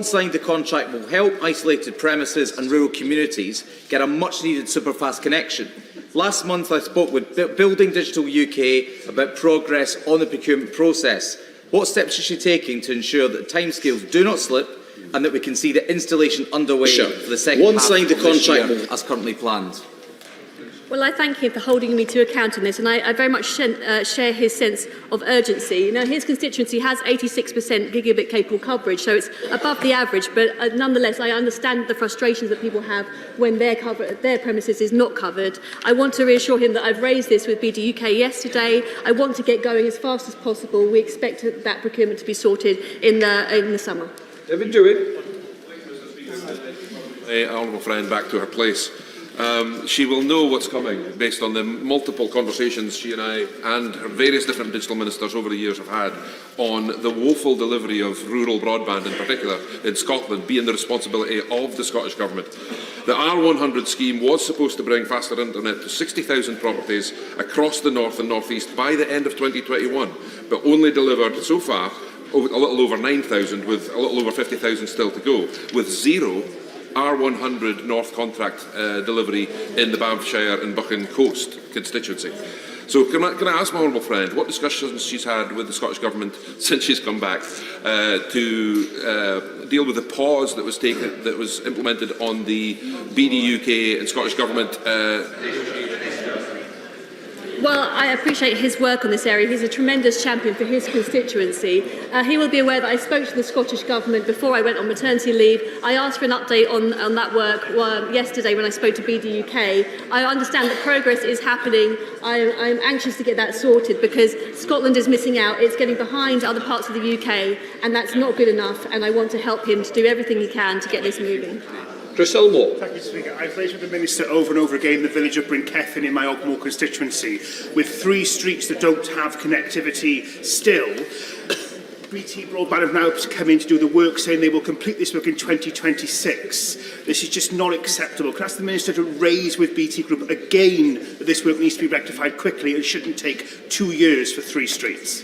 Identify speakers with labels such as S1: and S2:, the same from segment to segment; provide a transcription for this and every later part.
S1: Signed the contract will help isolated premises and rural communities get a much-needed superfast connection. Last month I spoke with Building Digital UK about progress on the procurement process. What steps is she taking to ensure that timescales do not slip and that we can see the installation underway for the second half of this year as currently planned?
S2: Well, I thank him for holding me to account on this, and I very much share his sense of urgency. Now, his constituency has 86% gigabit capable coverage, so it's above the average, but nonetheless, I understand the frustrations that people have when their premises is not covered. I want to reassure him that I've raised this with BD UK yesterday. I want to get going as fast as possible. We expect that procurement to be sorted in the summer.
S3: David Dewey. Honourable friend back to her place. She will know what's coming based on the multiple conversations she and I and her various different digital ministers over the years have had on the woeful delivery of rural broadband in particular in Scotland being the responsibility of the Scottish Government. The R100 scheme was supposed to bring faster internet to 60,000 properties across the north and north east by the end of 2021, but only delivered so far a little over 9,000 with a little over 50,000 still to go, with zero R100 North contract delivery in the Banffshire and Buchan Coast constituency. So can I ask my honourable friend what discussions she's had with the Scottish Government since she's come back to deal with the pause that was implemented on the BD UK and Scottish Government
S2: Well, I appreciate his work on this area. He's a tremendous champion for his constituency. He will be aware that I spoke to the Scottish Government before I went on maternity leave. I asked for an update on that work yesterday when I spoke to BD UK. I understand that progress is happening. I'm anxious to get that sorted because Scotland is missing out. It's getting behind other parts of the UK, and that's not good enough, and I want to help him to do everything he can to get this moving.
S3: Chris Elmore.
S4: Thank you, Speaker. I've raised with the Minister over and over again the village of Brinkeffin in my Ogmore constituency, with 3 streets that don't have connectivity still. BT Broadband have now come in to do the work, saying they will complete this work in 2026. This is just not acceptable. Can I ask the Minister to raise with BT Group again that this work needs to be rectified quickly and shouldn't take 2 years for 3 streets?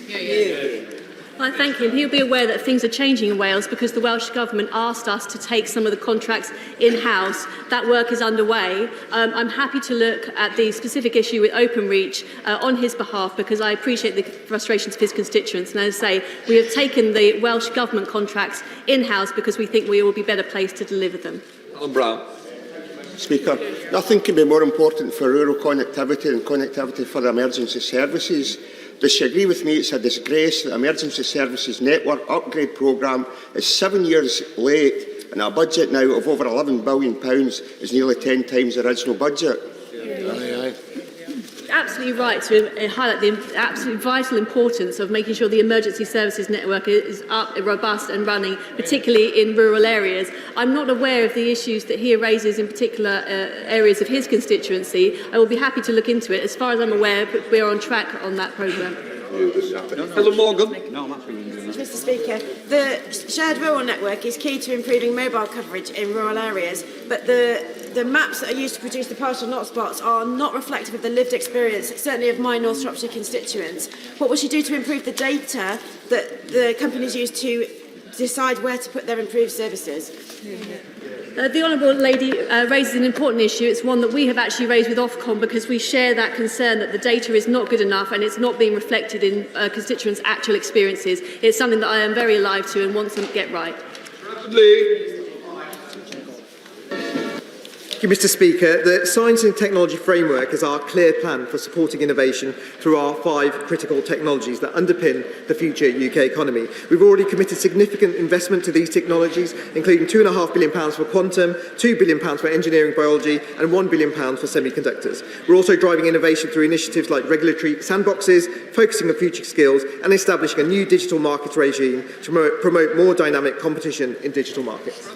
S2: I thank him. He'll be aware that things are changing in Wales because the Welsh Government asked us to take some of the contracts in-house. That work is underway. I'm happy to look at the specific issue with Openreach on his behalf because I appreciate the frustrations of his constituents. And as I say, we have taken the Welsh Government contracts in-house because we think we will be better placed to deliver them.
S3: Alan Brown.
S5: Speaker, nothing can be more important for rural connectivity than connectivity for the emergency services. Does she agree with me it's a disgrace that the Emergency Services Network Upgrade Programme is 7 years late and a budget now of over £11 billion is nearly 10 times the original budget?
S2: Absolutely right to highlight the absolutely vital importance of making sure the emergency services network is up, robust and running, particularly in rural areas. I'm not aware of the issues that he raises in particular areas of his constituency. I will be happy to look into it. As far as I'm aware, we are on track on that programme.
S3: Helen Morgan.
S6: Mr. Speaker, the shared rural network is key to improving mobile coverage in rural areas, but the maps that are used to produce the partial hotspots are not reflective of the lived experience, certainly of my North Shropshire constituents. What will she do to improve the data that the companies use to decide where to put their improved services?
S2: The Honourable Lady raises an important issue. It's one that we have actually raised with Ofcom because we share that concern that the data is not good enough and it's not being reflected in constituents' actual experiences. It's something that I am very alive to and want to get right.
S7: Thank you, Mr. Speaker. The Science and Technology Framework is our clear plan for supporting innovation through our 5 critical technologies that underpin the future UK economy. We've already committed significant investment to these technologies, including £2.5 billion for quantum, £2 billion for engineering biology and £1 billion for semiconductors. We're also driving innovation through initiatives like regulatory sandboxes, focusing on future skills and establishing a new digital markets regime to promote more dynamic competition in digital markets.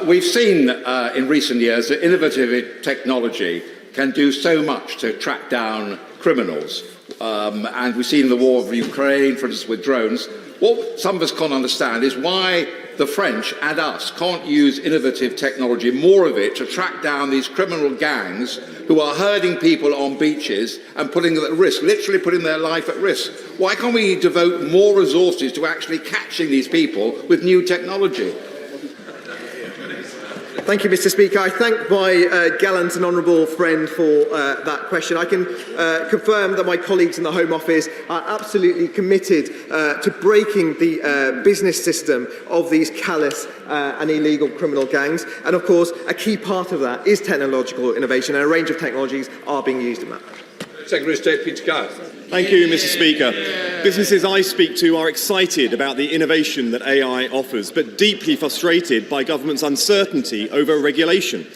S8: We've seen in recent years that innovative technology can do so much to track down criminals. And we've seen the war of Ukraine, for instance, with drones. What some of us can't understand is why the French and us can't use innovative technology, more of it, to track down these criminal gangs who are herding people on beaches and putting them at risk, literally putting their life at risk. Why can't we devote more resources to actually catching these people with new technology?
S7: Thank you, Mr. Speaker. I thank my gallant and honourable friend for that question. I can confirm that my colleagues in the Home Office are absolutely committed to breaking the business system of these callous and illegal criminal gangs. And of course, a key part of that is technological innovation, and a range of technologies are being used in that.
S9: Secretary of State Peter Cow.
S10: Thank you, Mr. Speaker. Businesses I speak to are excited about the innovation that AI offers, but deeply frustrated by government's uncertainty over regulation.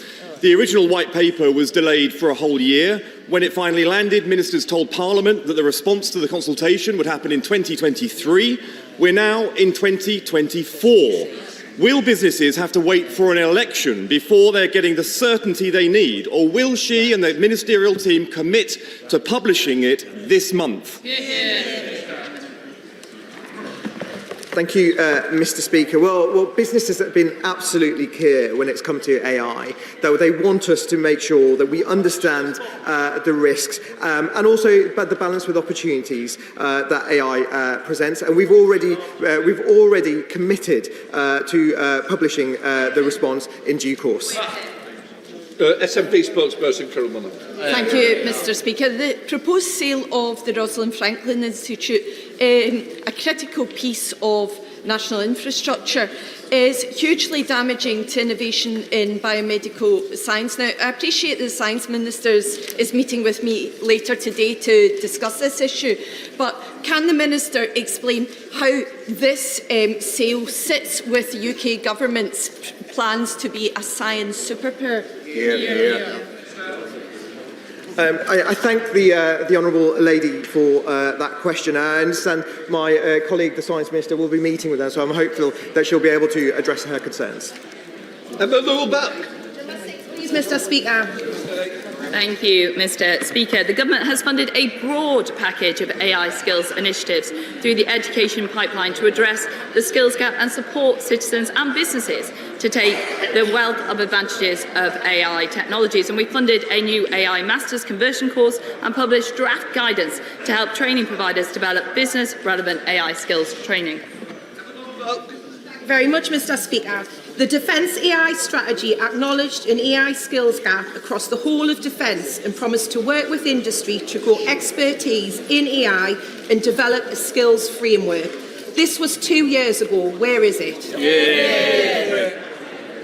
S10: The original white paper was delayed for a whole year. When it finally landed, ministers told Parliament that the response to the consultation would happen in 2023. We're now in 2024. Will businesses have to wait for an election before they're getting the certainty they need, or will she and the ministerial team commit to publishing it this month?
S7: Thank you, Mr. Speaker. Well, businesses have been absolutely clear when it's come to AI, that they want us to make sure that we understand the risks and also the balance with opportunities that AI presents. And we've already committed to publishing the response in due course.
S9: SNP spokesperson Carol Munner.
S11: Thank you, Mr. Speaker. The proposed sale of the Rosalind Franklin Institute, a critical piece of national infrastructure, is hugely damaging to innovation in biomedical science. Now, I appreciate the Science Minister is meeting with me later today to discuss this issue, but can the Minister explain how this sale sits with the UK Government's plans to be a science superpower?
S7: I thank the honourable lady for that question. I understand my colleague, the Science Minister, will be meeting with her, so I'm hopeful that she'll be able to address her concerns.
S9: Emma Lewell-Buck.
S11: Please, Mr. Speaker.
S12: Thank you, Mr. Speaker. The Government has funded a broad package of AI skills initiatives through the education pipeline to address the skills gap and support citizens and businesses to take the wealth of advantages of AI technologies. And we funded a new AI Masters conversion course and published draft guidance to help training providers develop business-relevant AI skills training.
S11: Very much, Mr. Speaker. The Defence AI strategy acknowledged an AI skills gap across the whole of defence and promised to work with industry to grow expertise in AI and develop a skills framework. This was 2 years ago. Where is it?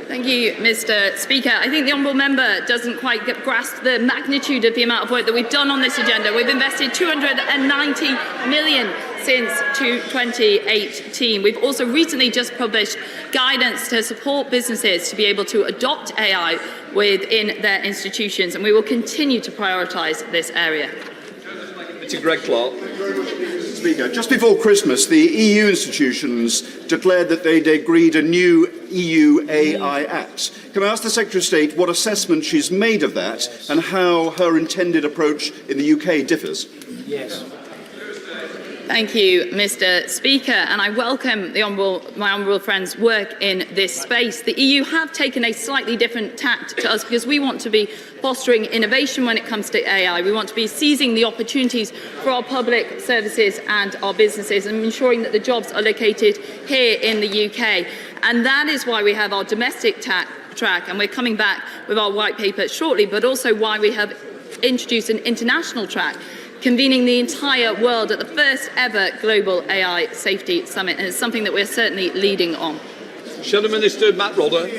S12: Thank you, Mr. Speaker. I think the honourable member doesn't quite grasp the magnitude of the amount of work that we've done on this agenda. We've invested 290 million since 2018. We've also recently just published guidance to support businesses to be able to adopt AI within their institutions, and we will continue to prioritise this area.
S9: To Greg Clark.
S13: Speaker, just before Christmas, the EU institutions declared that they'd agreed a new EU AI Act. Can I ask the Secretary of State what assessment she's made of that and how her intended approach in the UK differs?
S9: Yes.
S12: Thank you, Mr. Speaker, and I welcome my honourable friend's work in this space. The EU have taken a slightly different tack to us because we want to be fostering innovation when it comes to AI. We want to be seizing the opportunities for our public services and our businesses and ensuring that the jobs are located here in the UK. And that is why we have our domestic track, and we're coming back with our white paper shortly, but also why we have introduced an international track, convening the entire world at the first ever Global AI Safety Summit, and it's something that we're certainly leading on.
S9: Shadow Minister Matt Rodder.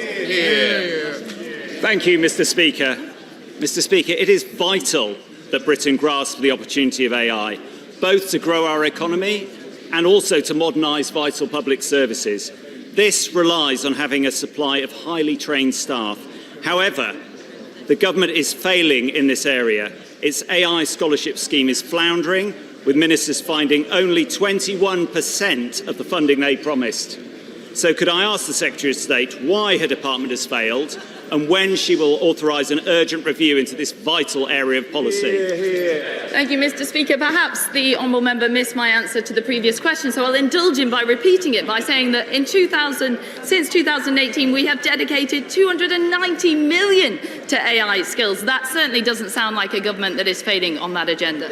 S14: Thank you, Mr. Speaker. Mr. Speaker, it is vital that Britain grasp the opportunity of AI, both to grow our economy and also to modernise vital public services. This relies on having a supply of highly trained staff. However, the government is failing in this area. Its AI scholarship scheme is floundering, with ministers finding only 21% of the funding they promised. So could I ask the Secretary of State why her department has failed and when she will authorise an urgent review into this vital area of policy?
S12: Thank you, Mr. Speaker. Perhaps the honourable member missed my answer to the previous question, so I'll indulge him by repeating it by saying that since 2018 we have dedicated 290 million to AI skills. That certainly doesn't sound like a government that is failing on that agenda.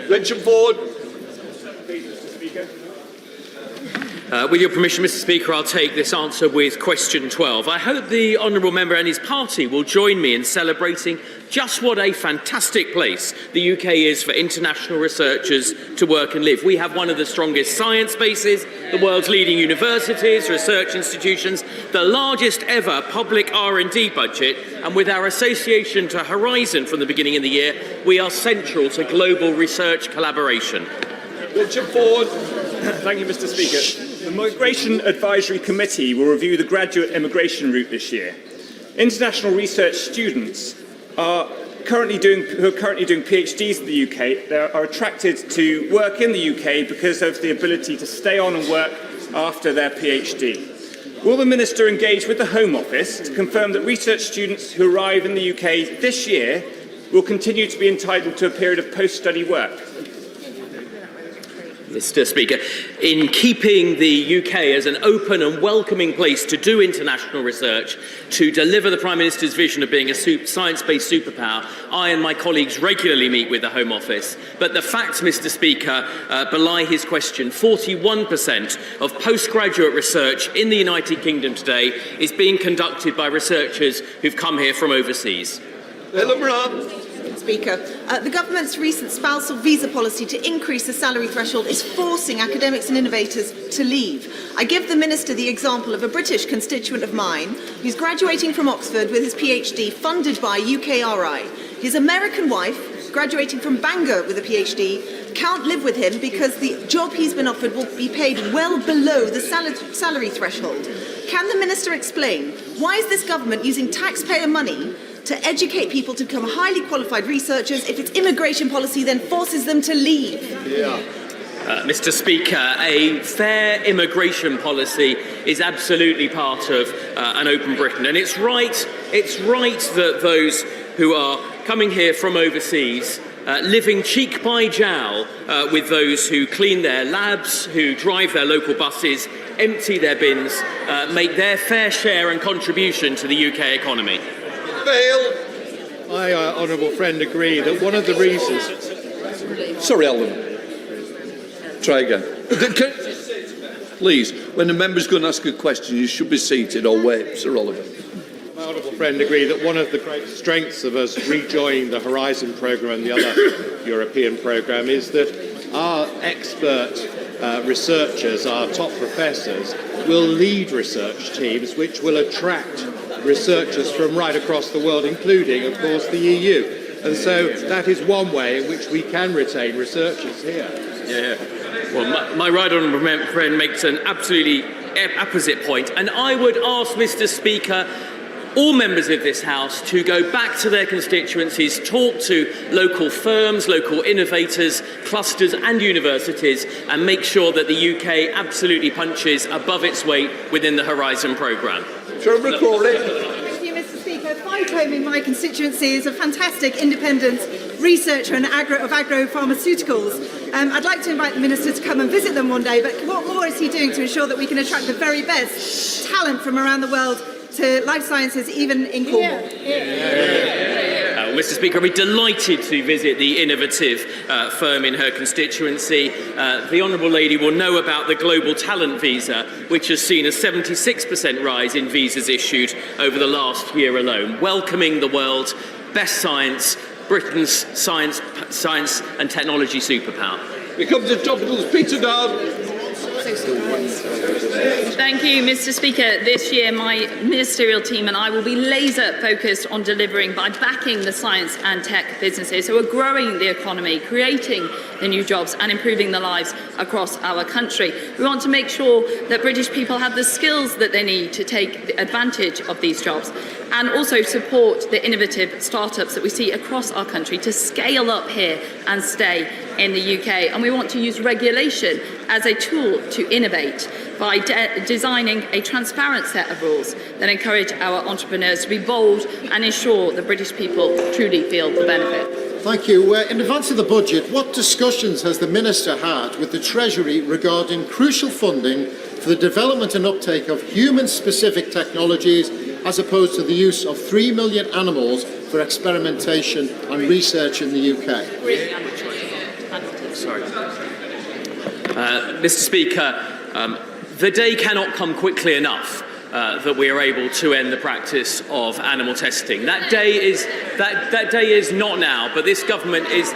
S9: Richard Ford.
S15: With your permission, Mr. Speaker, I'll take this answer with question 12. I hope the honourable member and his party will join me in celebrating just what a fantastic place the UK is for international researchers to work and live. We have one of the strongest science bases, the world's leading universities, research institutions, the largest ever public R&D budget, and with our association to Horizon from the beginning of the year, we are central to global research collaboration.
S10: Richard Ford. Thank you, Mr. Speaker. The Migration Advisory Committee will review the graduate immigration route this year. International research students who are currently doing PhDs in the UK are attracted to work in the UK because of the ability to stay on and work after their PhD. Will the Minister engage with the Home Office to confirm that research students who arrive in the UK this year will continue to be entitled to a period of post-study work?
S15: Mr. Speaker, in keeping the UK as an open and welcoming place to do international research, to deliver the Prime Minister's vision of being a science-based superpower, I and my colleagues regularly meet with the Home Office. But the facts, Mr. Speaker, belie his question. 41% of postgraduate research in the United Kingdom today is being conducted by researchers who've come here from overseas.
S16: Speaker, the government's recent spousal visa policy to increase the salary threshold is forcing academics and innovators to leave. I give the Minister the example of a British constituent of mine who's graduating from Oxford with his PhD funded by UKRI. His American wife, graduating from Bangor with a PhD, can't live with him because the job he's been offered will be paid well below the salary threshold. Can the Minister explain why is this government using taxpayer money to educate people to become highly qualified researchers if its immigration policy then forces them to leave?
S15: Mr. Speaker, a fair immigration policy is absolutely part of an open Britain, and it's right that those who are coming here from overseas, living cheek by jowl with those who clean their labs, who drive their local buses, empty their bins, make their fair share and contribution to the UK economy.
S17: My honourable friend agree that one of the reasons...
S9: Sorry, Alan. Try again. Please, when the member's going to ask a question, you should be seated or wait. Sir Oliver.
S17: My honourable friend agree that one of the great strengths of us rejoining the Horizon programme and the other European programme is that our expert researchers, our top professors, will lead research teams which will attract researchers from right across the world, including, of course, the EU. And so that is one way in which we can retain researchers here.
S15: Well, my right honourable friend makes an absolutely opposite point, and I would ask, Mr. Speaker, all members of this House to go back to their constituencies, talk to local firms, local innovators, clusters and universities, and make sure that the UK absolutely punches above its weight within the Horizon programme.
S16: Thank you, Mr. Speaker. Phycom in my constituency is a fantastic independent researcher of agro-pharmaceuticals. I'd like to invite the Minister to come and visit them one day, but what more is he doing to ensure that we can attract the very best talent from around the world to life sciences, even in Cornwall?
S15: Mr. Speaker, I'll be delighted to visit the innovative firm in her constituency. The Honourable Lady will know about the Global Talent Visa, which has seen a 76% rise in visas issued over the last year alone, welcoming the world's best science, Britain's science and technology superpower.
S9: We come to topicals. Peter Down.
S12: Thank you, Mr. Speaker. This year, my ministerial team and I will be laser focused on delivering by backing the science and tech businesses who are growing the economy, creating the new jobs and improving the lives across our country. We want to make sure that British people have the skills that they need to take advantage of these jobs, and also support the innovative startups that we see across our country to scale up here and stay in the UK. And we want to use regulation as a tool to innovate by designing a transparent set of rules that encourage our entrepreneurs to be bold and ensure that British people truly feel the benefit.
S18: Thank you. In advance of the budget, what discussions has the Minister had with the Treasury regarding crucial funding for the development and uptake of human-specific technologies as opposed to the use of 3 million animals for experimentation and research in the UK?
S15: Mr. Speaker, the day cannot come quickly enough that we are able to end the practice of animal testing. That day is not now, but this government is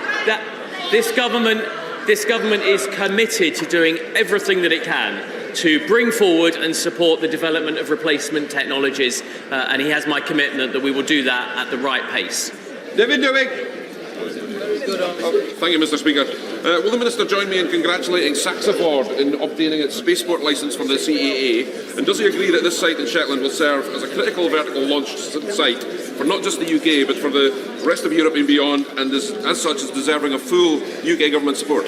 S15: committed to doing everything that it can to bring forward and support the development of replacement technologies, and he has my commitment that we will do that at the right pace.
S3: David Dewick. Thank you, Mr. Speaker. Will the Minister join me in congratulating Saxaford in obtaining its spaceport licence from the CAA? And does he agree that this site in Shetland will serve as a critical vertical launch site for not just the UK, but for the rest of Europe and beyond, and as such is deserving of full UK government support?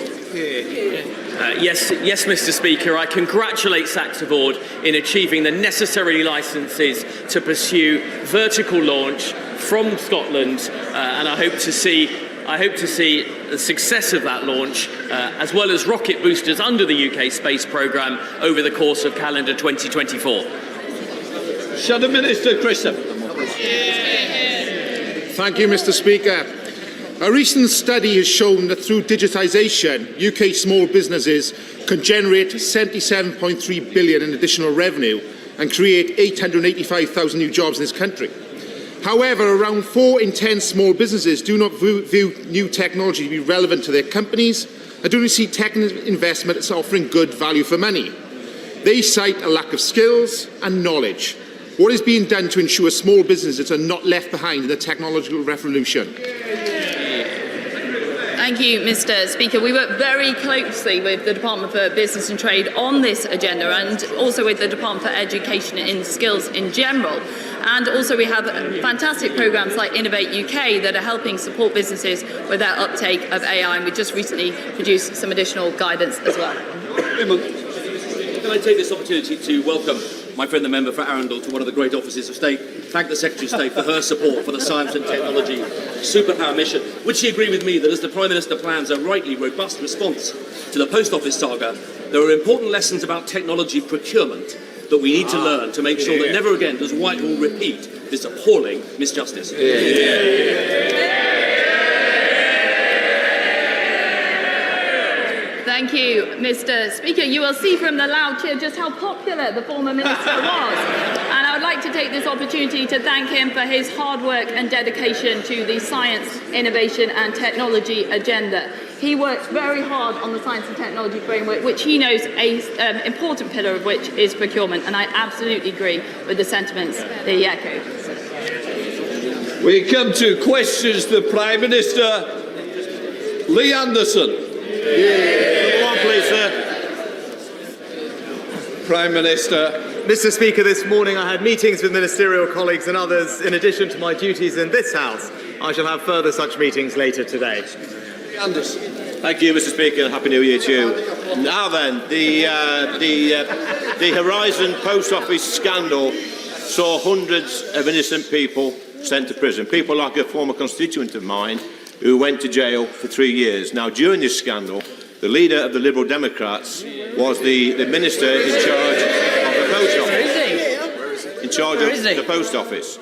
S15: Yes, Mr. Speaker, I congratulate Saxaford in achieving the necessary licences to pursue vertical launch from Scotland, and I hope to see the success of that launch, as well as rocket boosters under the UK space programme over the course of calendar 2024.
S9: Shadow Minister Christopher.
S19: Thank you, Mr. Speaker. A recent study has shown that through digitisation, UK small businesses can generate £77.3 billion in additional revenue and create 885,000 new jobs in this country. However, around 4 in 10 small businesses do not view new technology to be relevant to their companies and do not see tech investment as offering good value for money. They cite a lack of skills and knowledge. What is being done to ensure small businesses are not left behind in the technological revolution?
S12: Thank you, Mr. Speaker. We work very closely with the Department for Business and Trade on this agenda, and also with the Department for Education and Skills in general. And also we have fantastic programmes like Innovate UK that are helping support businesses with their uptake of AI, and we just recently produced some additional guidance as well.
S20: Can I take this opportunity to welcome my friend the member for Arundel to one of the great offices of state, thank the Secretary of State for her support for the science and technology superpower mission. Would she agree with me that as the Prime Minister plans a rightly robust response to the post office saga, there are important lessons about technology procurement that we need to learn to make sure that never again does Whitehall repeat this appalling misjustice?
S12: Thank you, Mr. Speaker. You will see from the loud cheer just how popular the former minister was. And I would like to take this opportunity to thank him for his hard work and dedication to the science, innovation and technology agenda. He works very hard on the science and technology framework, which he knows an important pillar of which is procurement. And I absolutely agree with the sentiments that he echoed.
S9: We come to questions to the Prime Minister. Lee Anderson.
S21: Come on, please, sir.
S9: Prime Minister.
S7: Mr. Speaker, this morning I had meetings with ministerial colleagues and others. In addition to my duties in this House, I shall have further such meetings later today.
S9: Anderson.
S21: Thank you, Mr. Speaker, and Happy New Year to you. Now then, the Horizon Post Office scandal saw hundreds of innocent people sent to prison. People like a former constituent of mine who went to jail for 3 years. Now, during this scandal, the leader of the Liberal Democrats was the minister in charge of the post office. In charge of the post office.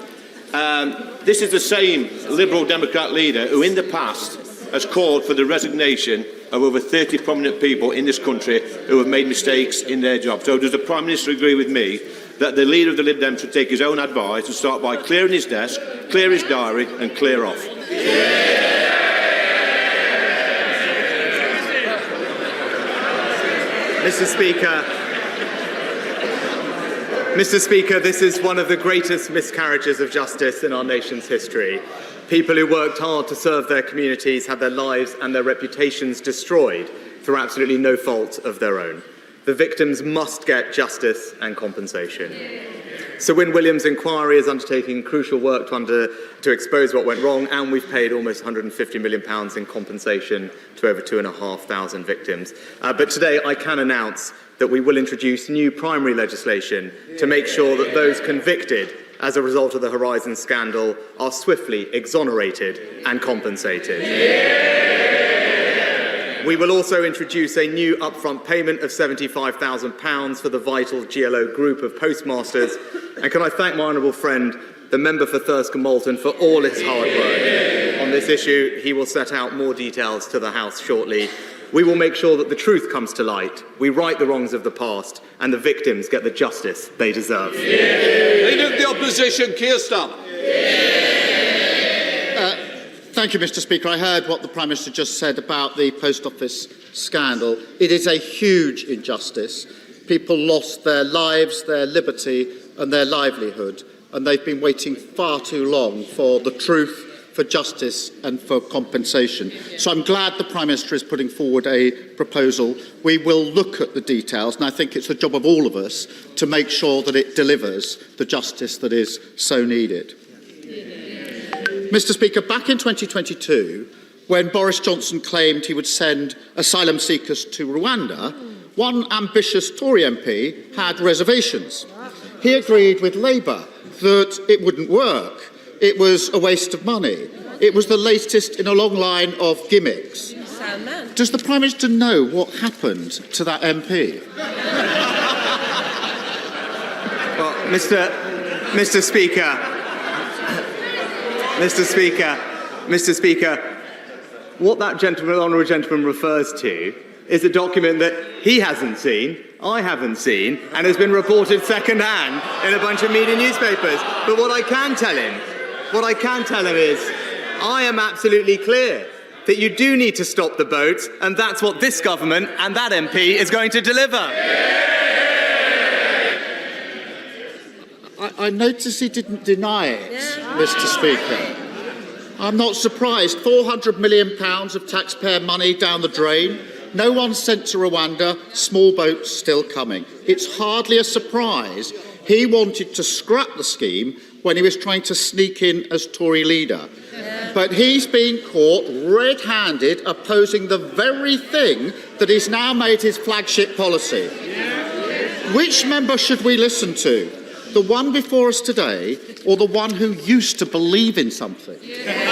S21: This is the same Liberal Democrat leader who, in the past, has called for the resignation of over 30 prominent people in this country who have made mistakes in their job. So does the Prime Minister agree with me that the leader of the Lib Dem should take his own advice and start by clearing his desk, clear his diary and clear off?
S7: Mr. Speaker, this is one of the greatest miscarriages of justice in our nation's history. People who worked hard to serve their communities had their lives and their reputations destroyed through absolutely no fault of their own. The victims must get justice and compensation. Sir Wyn Williams' inquiry is undertaking crucial work to expose what went wrong, and we've paid almost £150 million in compensation to over 2,500 victims. But today I can announce that we will introduce new primary legislation to make sure that those convicted as a result of the Horizon scandal are swiftly exonerated and compensated. We will also introduce a new upfront payment of £75,000 for the vital GLO group of postmasters. And can I thank my honourable friend, the member for Thirsk and Malton, for all his hard work on this issue. He will set out more details to the House shortly. We will make sure that the truth comes to light. We right the wrongs of the past
S1: and the victims get the justice they deserve.
S9: Leader of the Opposition, Keir Starmer.
S22: Thank you, Mr. Speaker. I heard what the Prime Minister just said about the Post Office scandal. It is a huge injustice. People lost their lives, their liberty and their livelihood, and they've been waiting far too long for the truth, for justice and for compensation. So I'm glad the Prime Minister is putting forward a proposal. We will look at the details, and I think it's the job of all of us to make sure that it delivers the justice that is so needed. Mr. Speaker, back in 2022, when Boris Johnson claimed he would send asylum seekers to Rwanda, one ambitious Tory MP had reservations. He agreed with Labour that it wouldn't work. It was a waste of money. It was the latest in a long line of gimmicks. Does the Prime Minister know what happened to that MP?
S1: Well, Mr. Speaker, what that honourable gentleman refers to is a document that he hasn't seen, I haven't seen, and has been reported second-hand in a bunch of media newspapers. But what I can tell him is, I am absolutely clear that you do need to stop the boats, and that's what this government and that MP is going to deliver.
S22: I notice he didn't deny it, Mr. Speaker. I'm not surprised. £400 million of taxpayer money down the drain. No one sent to Rwanda. Small boats still coming. It's hardly a surprise he wanted to scrap the scheme when he was trying to sneak in as Tory leader. But he's being caught red-handed opposing the very thing that he's now made his flagship policy. Which member should we listen to? The one before us today, or the one who used to believe in something?
S1: Mr.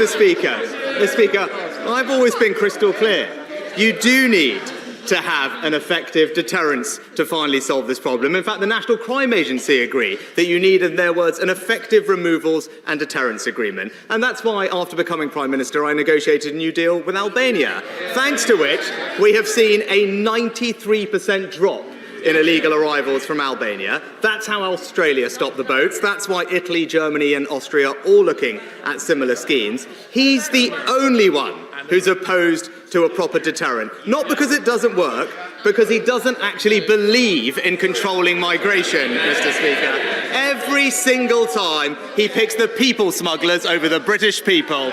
S1: Speaker. Mr. Speaker, I've always been crystal clear. You do need to have an effective deterrence to finally solve this problem. In fact, the National Crime Agency agree that you need, in their words, an effective removals and deterrence agreement. And that's why, after becoming Prime Minister, I negotiated a new deal with Albania, thanks to which we have seen a 93% drop in illegal arrivals from Albania. That's how Australia stopped the boats. That's why Italy, Germany and Austria are all looking at similar schemes. He's the only one who's opposed to a proper deterrent. Not because it doesn't work, because he doesn't actually believe in controlling migration, Mr. Speaker. Every single time he picks the people smugglers over the British people.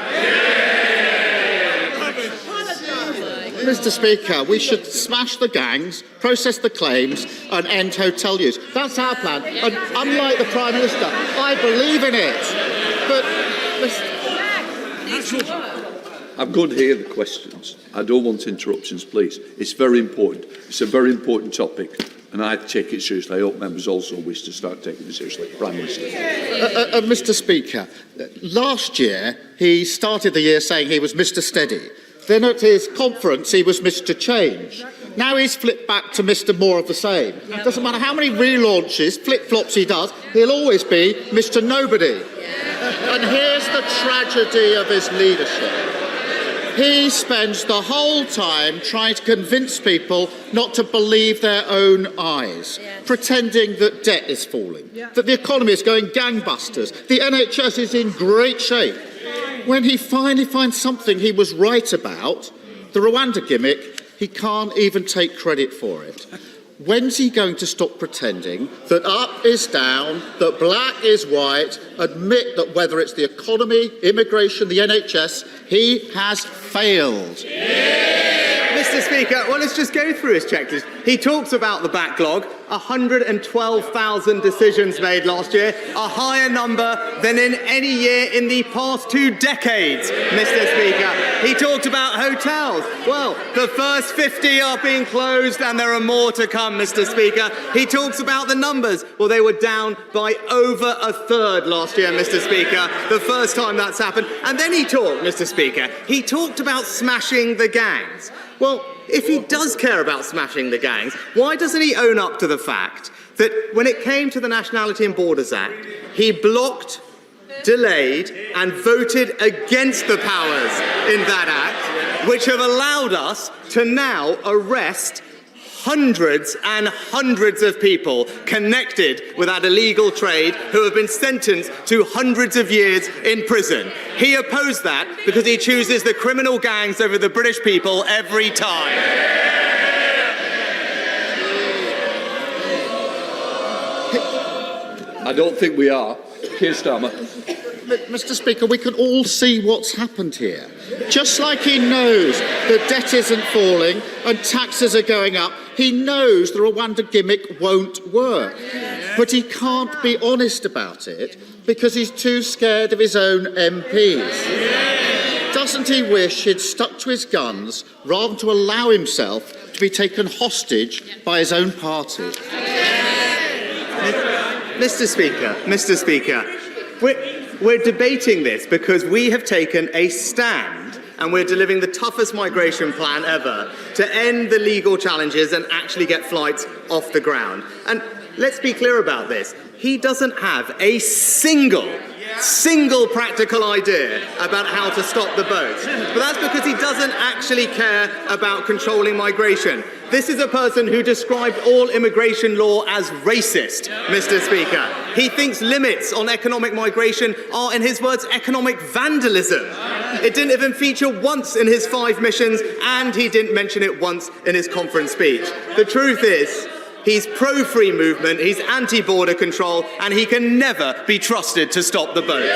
S22: Mr. Speaker, we should smash the gangs, process the claims and end hotel use. That's our plan. And unlike the Prime Minister, I believe in it. But
S9: I'm going to hear the questions. I don't want interruptions, please. It's very important. It's a very important topic, and I take it seriously. I hope members also wish to start taking it seriously. Prime Minister.
S22: Mr. Speaker, last year he started the year saying he was Mr. Steady. Then at his conference he was Mr. Change. Now he's flipped back to Mr. More of the same. It doesn't matter how many relaunches, flip-flops he does, he'll always be Mr. Nobody. And here's the tragedy of his leadership. He spends the whole time trying to convince people not to believe their own eyes, pretending that debt is falling, that the economy is going gangbusters, the NHS is in great shape. When he finally finds something he was right about, the Rwanda gimmick, he can't even take credit for it. When's he going to stop pretending that up is down, that black is white, admit that whether it's the economy, immigration, the NHS, he has failed?
S1: Mr. Speaker, well, let's just go through his checklist. He talks about the backlog, 112,000 decisions made last year, a higher number than in any year in the past 2 decades, Mr. Speaker. He talked about hotels. Well, the first 50 are being closed and there are more to come, Mr. Speaker. He talks about the numbers. Well, they were down by over a third last year, Mr. Speaker, the first time that's happened. And then he talked, Mr. Speaker, he talked about smashing the gangs. Well, if he does care about smashing the gangs, why doesn't he own up to the fact that when it came to the Nationality and Borders Act, he blocked, delayed and voted against the powers in that act, which have allowed us to now arrest hundreds and hundreds of people connected with that illegal trade who have been sentenced to hundreds of years in prison. He opposed that because he chooses the criminal gangs over the British people every time.
S9: I don't think we are. Keir Starmer.
S22: Mr. Speaker, we can all see what's happened here. Just like he knows that debt isn't falling and taxes are going up, he knows the Rwanda gimmick won't work. But he can't be honest about it because he's too scared of his own MPs. Doesn't he wish he'd stuck to his guns rather than to allow himself to be taken hostage by his own party?
S1: Mr. Speaker, we're debating this because we have taken a stand and we're delivering the toughest migration plan ever to end the legal challenges and actually get flights off the ground. And let's be clear about this. He doesn't have a single practical idea about how to stop the boats. But that's because he doesn't actually care about controlling migration. This is a person who described all immigration law as racist, Mr. Speaker. He thinks limits on economic migration are, in his words, economic vandalism. It didn't even feature once in his 5 missions, and he didn't mention it once in his conference speech. The truth is, he's pro-free movement, he's anti-border control, and he can never be trusted to stop the boat.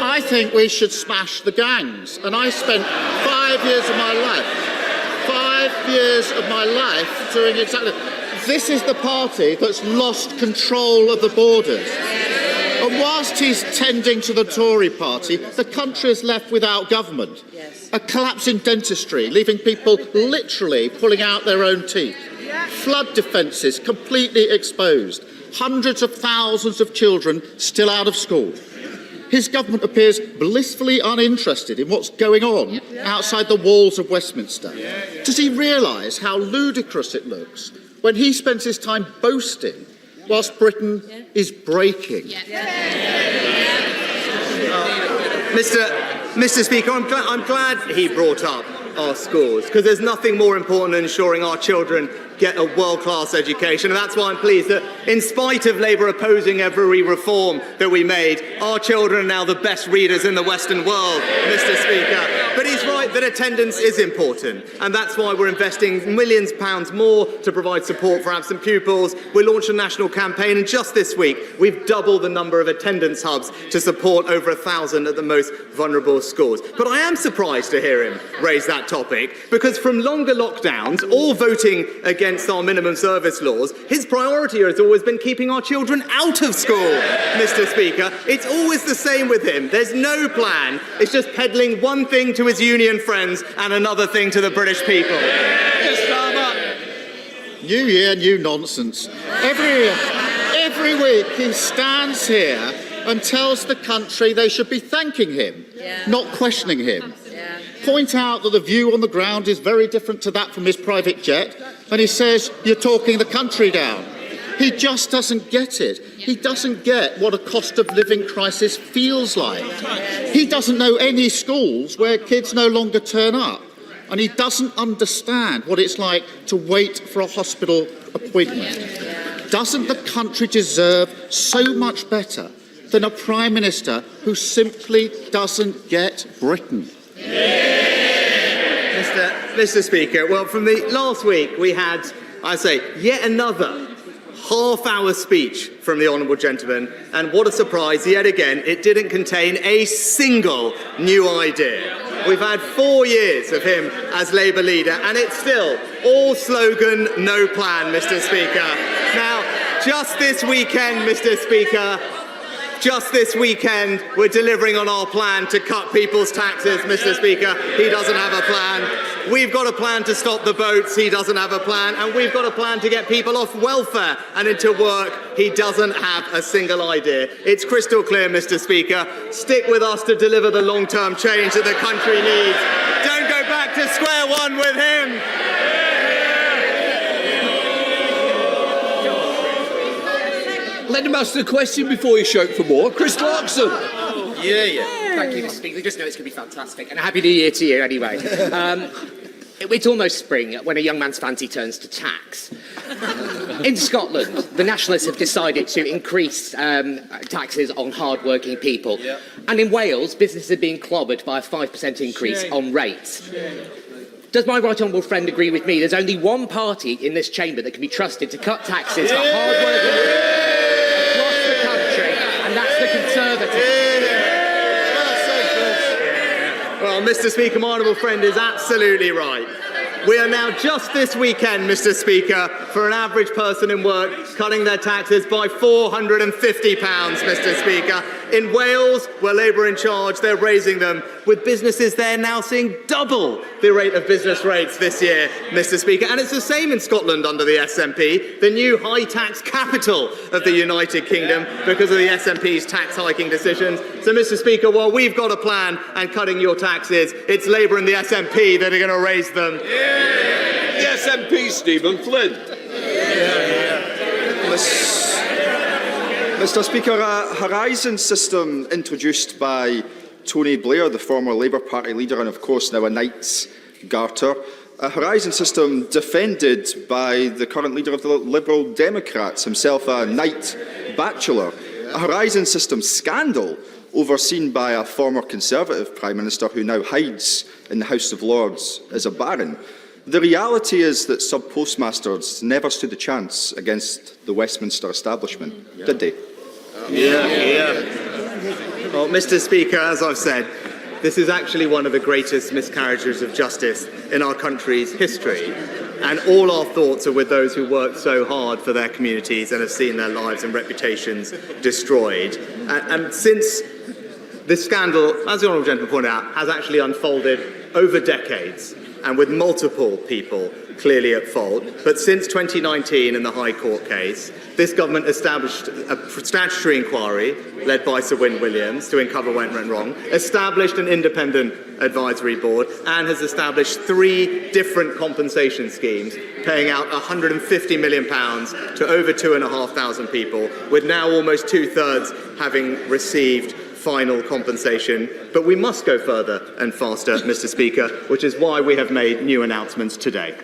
S22: I think we should smash the gangs. And I spent 5 years of my life doing exactly. This is the party that's lost control of the borders. And whilst he's tending to the Tory party, the country is left without government. A collapse in dentistry, leaving people literally pulling out their own teeth. Flood defences completely exposed. Hundreds of thousands of children still out of school. His government appears blissfully uninterested in what's going on outside the walls of Westminster. Does he realise how ludicrous it looks when he spends his time boasting whilst Britain is breaking?
S1: Mr. Speaker, I'm glad he brought up our schools, because there's nothing more important than ensuring our children get a world-class education. And that's why I'm pleased that, in spite of Labour opposing every reform that we made, our children are now the best readers in the Western world, Mr. Speaker. But he's right that attendance is important, and that's why we're investing millions of pounds more to provide support for absent pupils. We launched a national campaign, and just this week, we've doubled the number of attendance hubs to support over 1,000 at the most vulnerable schools. But I am surprised to hear him raise that topic, because from longer lockdowns or voting against our minimum service laws, his priority has always been keeping our children out of school, Mr. Speaker. It's always the same with him. There's no plan. It's just peddling one thing to his union friends and another thing to the British people.
S22: New year, new nonsense. Every week he stands here and tells the country they should be thanking him, not questioning him. Point out that the view on the ground is very different to that from his private jet, and he says you're talking the country down. He just doesn't get it. He doesn't get what a cost of living crisis feels like. He doesn't know any schools where kids no longer turn up, and he doesn't understand what it's like to wait for a hospital appointment. Doesn't the country deserve so much better than a Prime Minister who simply doesn't get Britain?
S1: Mr. Speaker, well, from the last week we had, yet another half-hour speech from the Honourable Gentleman, and what a surprise, yet again, it didn't contain a single new idea. We've had 4 years of him as Labour leader, and it's still all slogan, no plan, Mr. Speaker. Now, just this weekend, Mr. Speaker, we're delivering on our plan to cut people's taxes, Mr. Speaker. He doesn't have a plan. We've got a plan to stop the boats. He doesn't have a plan. And we've got a plan to get people off welfare and into work. He doesn't have a single idea. It's crystal clear, Mr. Speaker. Stick with us to deliver the long-term change that the country needs. Don't go back to square one with him.
S9: Let him ask the question before you shout for more. Chris Clarkson.
S4: Thank you, Mr. Speaker. We just know it's going to be fantastic. And a happy new year to you anyway. It's almost spring when a young man's fancy turns to tax. In Scotland, the Nationalists have decided to increase taxes on hard-working people. Yep. And in Wales, businesses are being clobbered by a 5% increase on rates. Does my right honourable friend agree with me? There's only one party in this chamber that can be trusted to cut taxes for hard-working people across the country, and that's the Conservatives.
S1: Well, Mr. Speaker, my honourable friend is absolutely right. We are now just this weekend, Mr. Speaker, for an average person in work cutting their taxes by £450, Mr. Speaker. In Wales, where Labour are in charge, they're raising them, with businesses there now seeing double the rate of business rates this year, Mr. Speaker. And it's the same in Scotland under the SNP, the new high-tax capital of the United Kingdom because of the SNP's tax hiking decisions. So, Mr. Speaker, while we've got a plan and cutting your taxes, it's Labour and the SNP that are going to raise them.
S9: The SNP, Stephen Flynn.
S5: Mr. Speaker, a Horizon system introduced by Tony Blair, the former Labour Party leader and of course now a Knight's Garter, a Horizon system defended by the current leader of the Liberal Democrats, himself a Knight bachelor, a Horizon system scandal overseen by a former Conservative Prime Minister who now hides in the House of Lords as a baron. The reality is that sub-postmasters never stood a chance against the Westminster establishment, did they?
S1: Well, Mr. Speaker, as I've said, this is actually one of the greatest miscarriages of justice in our country's history. And all our thoughts are with those who worked so hard for their communities and have seen their lives and reputations destroyed. And since this scandal, as the honourable gentleman pointed out, has actually unfolded over decades, and with multiple people clearly at fault. But since 2019 in the High Court case, this government established a statutory inquiry led by Sir Wyn Williams to uncover what went wrong, established an independent advisory board, and has established 3 different compensation schemes, paying out £150 million to over 2,500 people, with now almost 2/3 having received final compensation. But we must go further and faster, Mr. Speaker, which is why we have made new announcements today.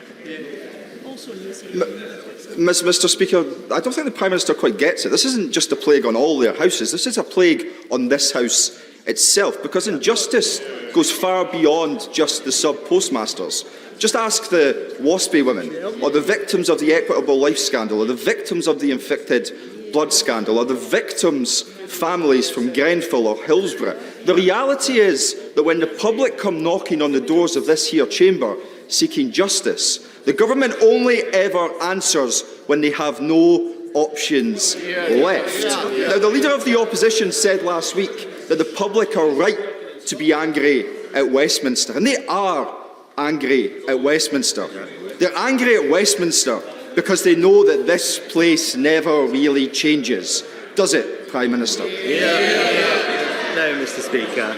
S5: Mr. Speaker, I don't think the Prime Minister quite gets it. This isn't just a plague on all their houses. This is a plague on this House itself, because injustice goes far beyond just the sub-postmasters. Just ask the WASPy women, or the victims of the Equitable Life scandal, or the victims of the infected blood scandal, or the victims' families from Grenfell or Hillsborough. The reality is that when the public come knocking on the doors of this here chamber seeking justice, the government only ever answers when they have no options left. Now, the Leader of the Opposition said last week that the public are right to be angry at Westminster, and they are angry at Westminster. They're angry at Westminster because they know that this place never really changes. Does it, Prime Minister?
S1: No, Mr. Speaker.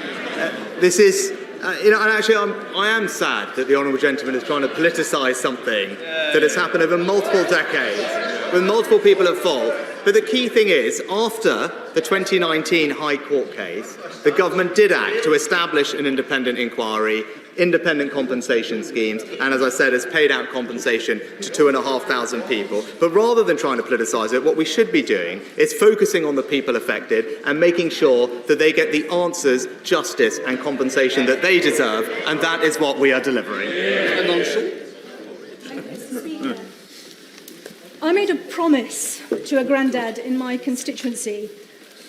S1: This is, and actually I am sad that the honourable gentleman is trying to politicise something that has happened over multiple decades, with multiple people at fault. But the key thing is, after the 2019 High Court case, the government did act to establish an independent inquiry, independent compensation schemes, and as I said, has paid out compensation to 2,500 people. But rather than trying to politicise it, what we should be doing is focusing on the people affected and making sure that they get the answers, justice and compensation that they deserve, and that is what we are delivering.
S23: I made a promise to a granddad in my constituency